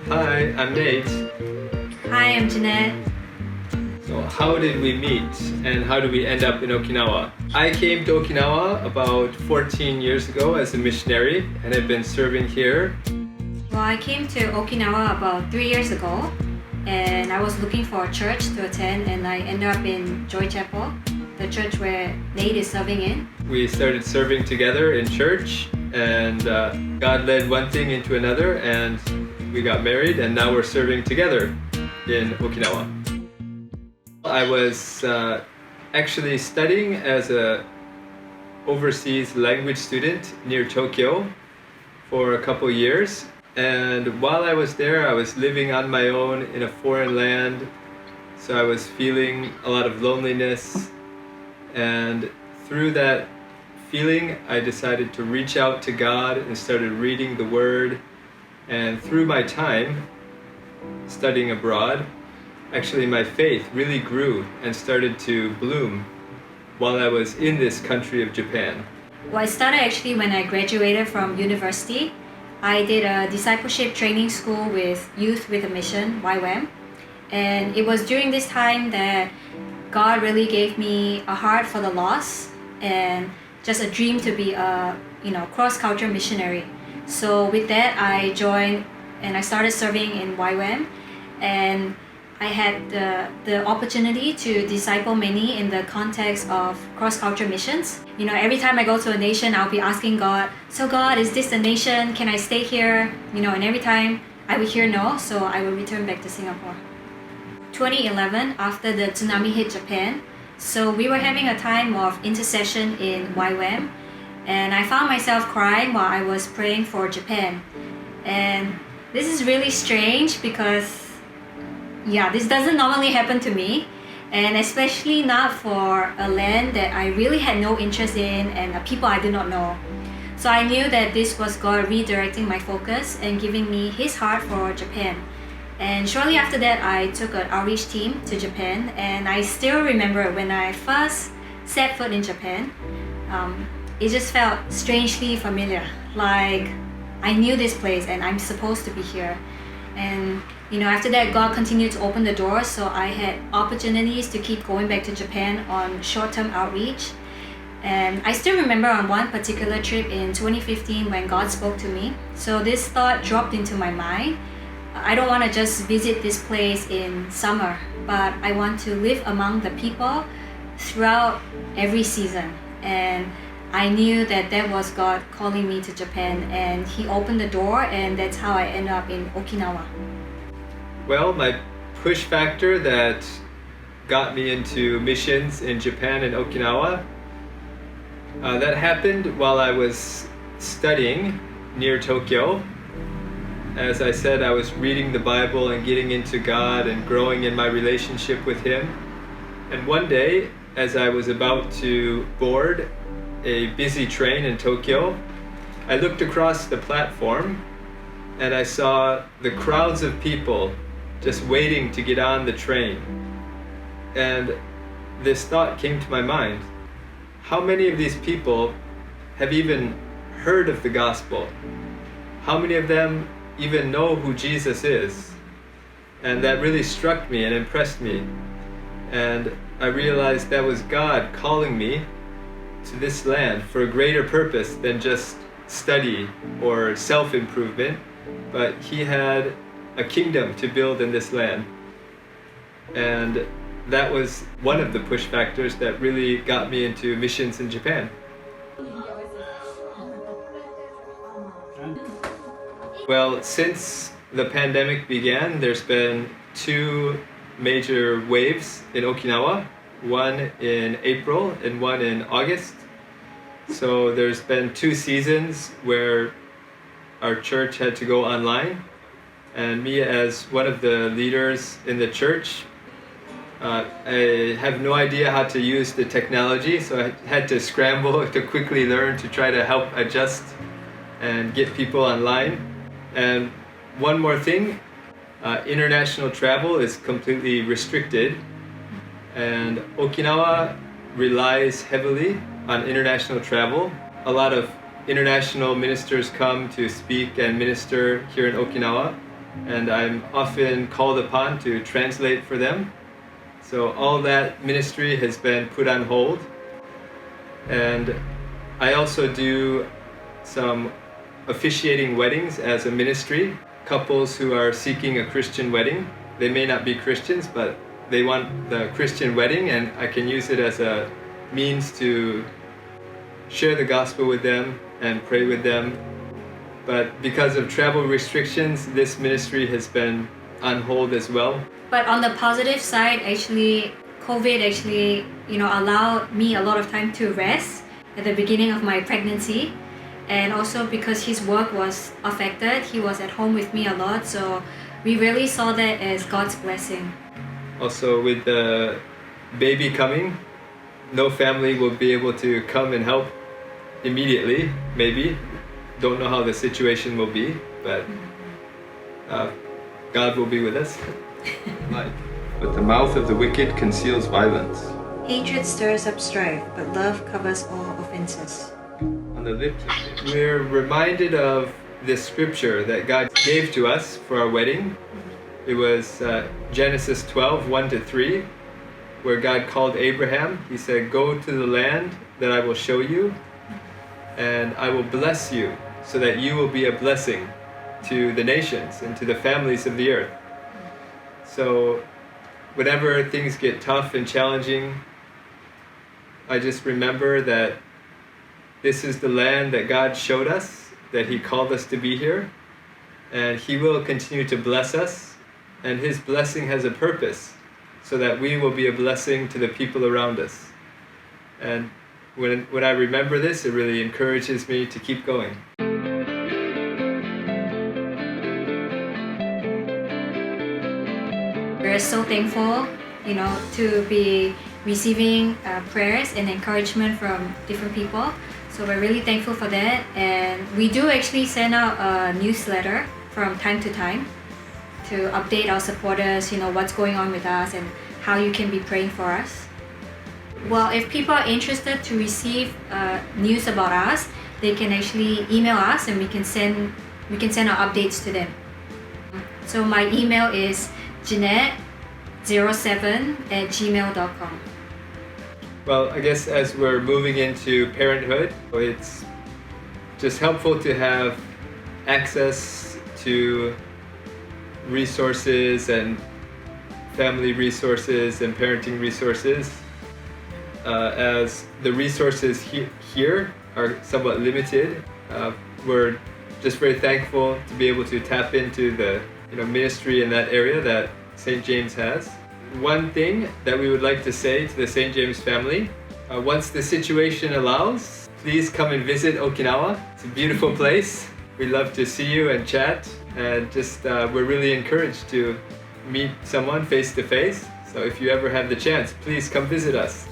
Hi, I'm Nate. Hi, I'm Jeanette. So how did we meet and how did we end up in Okinawa? I came to Okinawa about 14 years ago as a missionary and have been serving here. Well, I came to Okinawa about 3 years ago, and I was looking for a church to attend, and I ended up in Joy Chapel, the church where Nate is serving in. We started serving together in church, and God led one thing into another, and we got married, and now we're serving together in Okinawa. I was actually studying as a overseas language student near Tokyo for a couple years, and while I was there I was living on my own in a foreign land, so I was feeling a lot of loneliness, and through that feeling I decided to reach out to God and started reading the Word. And through my time studying abroad, actually my faith really grew and started to bloom while I was in this country of Japan. Well, it started actually when I graduated from university. I did a discipleship training school with Youth with a Mission, YWAM. And it was during this time that God really gave me a heart for the lost and just a dream to be a cross-cultural missionary. So with that, I joined and I started serving in YWAM, and I had the opportunity to disciple many in the context of cross-cultural missions. Every time I go to a nation, I'll be asking God, so God, is this the nation? Can I stay here? And every time I would hear no, so I would return back to Singapore. 2011, after the tsunami hit Japan, so we were having a time of intercession in YWAM, and I found myself crying while I was praying for Japan. And this is really strange because, this doesn't normally happen to me, and especially not for a land that I really had no interest in and people I did not know. So I knew that this was God redirecting my focus and giving me His heart for Japan. And shortly after that, I took an outreach team to Japan, and I still remember when I first set foot in Japan, it just felt strangely familiar, like I knew this place and I'm supposed to be here. And after that, God continued to open the doors, so I had opportunities to keep going back to Japan on short-term outreach. And I still remember on one particular trip in 2015 when God spoke to me. So this thought dropped into my mind. I don't want to just visit this place in summer, but I want to live among the people throughout every season. And I knew that was God calling me to Japan, and He opened the door, and that's how I ended up in Okinawa. Well, my push factor that got me into missions in Japan and Okinawa, that happened while I was studying near Tokyo. As I said, I was reading the Bible and getting into God and growing in my relationship with Him. And one day, as I was about to board a busy train in Tokyo, I looked across the platform and I saw the crowds of people just waiting to get on the train. And this thought came to my mind: how many of these people have even heard of the gospel? How many of them even know who Jesus is? And that really struck me and impressed me. And I realized that was God calling me to this land for a greater purpose than just study or self-improvement, but He had a kingdom to build in this land. And that was one of the push factors that really got me into missions in Japan. Well, since the pandemic began, there's been two major waves in Okinawa, one in April and one in August. So there's been 2 seasons where our church had to go online, and me as one of the leaders in the church, I have no idea how to use the technology, so I had to scramble to quickly learn to try to help adjust and get people online. And one more thing, international travel is completely restricted, and Okinawa relies heavily on international travel. A lot of international ministers come to speak and minister here in Okinawa, and I'm often called upon to translate for them. So all that ministry has been put on hold. And I also do some officiating weddings as a ministry. Couples who are seeking a Christian wedding, they may not be Christians, but they want the Christian wedding, and I can use it as a means to share the gospel with them and pray with them. But because of travel restrictions, this ministry has been on hold as well. But on the positive side, actually, COVID actually, allowed me a lot of time to rest at the beginning of my pregnancy. And also because his work was affected, he was at home with me a lot. So we really saw that as God's blessing. Also, with the baby coming, no family will be able to come and help immediately, maybe. Don't know how the situation will be, but God will be with us. But the mouth of the wicked conceals violence. Hatred stirs up strife, but love covers all offenses. On the lips, we're reminded of this scripture that God gave to us for our wedding. It was Genesis 12, 1-3, where God called Abraham. He said, "Go to the land that I will show you, and I will bless you, so that you will be a blessing to the nations and to the families of the earth." So whenever things get tough and challenging, I just remember that this is the land that God showed us, that He called us to be here, and He will continue to bless us, and His blessing has a purpose, so that we will be a blessing to the people around us. And when I remember this, it really encourages me to keep going. We're so thankful, to be receiving prayers and encouragement from different people. So we're really thankful for that. And we do actually send out a newsletter from time to time to update our supporters, what's going on with us and how you can be praying for us. Well, if people are interested to receive news about us, they can actually email us and we can send our updates to them. So my email is JEANETTE07@gmail.com. Well, I guess as we're moving into parenthood, it's just helpful to have access to resources and family resources and parenting resources. As the resources here are somewhat limited, we're just very thankful to be able to tap into the ministry in that area that St. James has. One thing that we would like to say to the St. James family, once the situation allows, please come and visit Okinawa. It's a beautiful place. We'd love to see you and chat, and just we're really encouraged to meet someone face to face. So if you ever have the chance, please come visit us.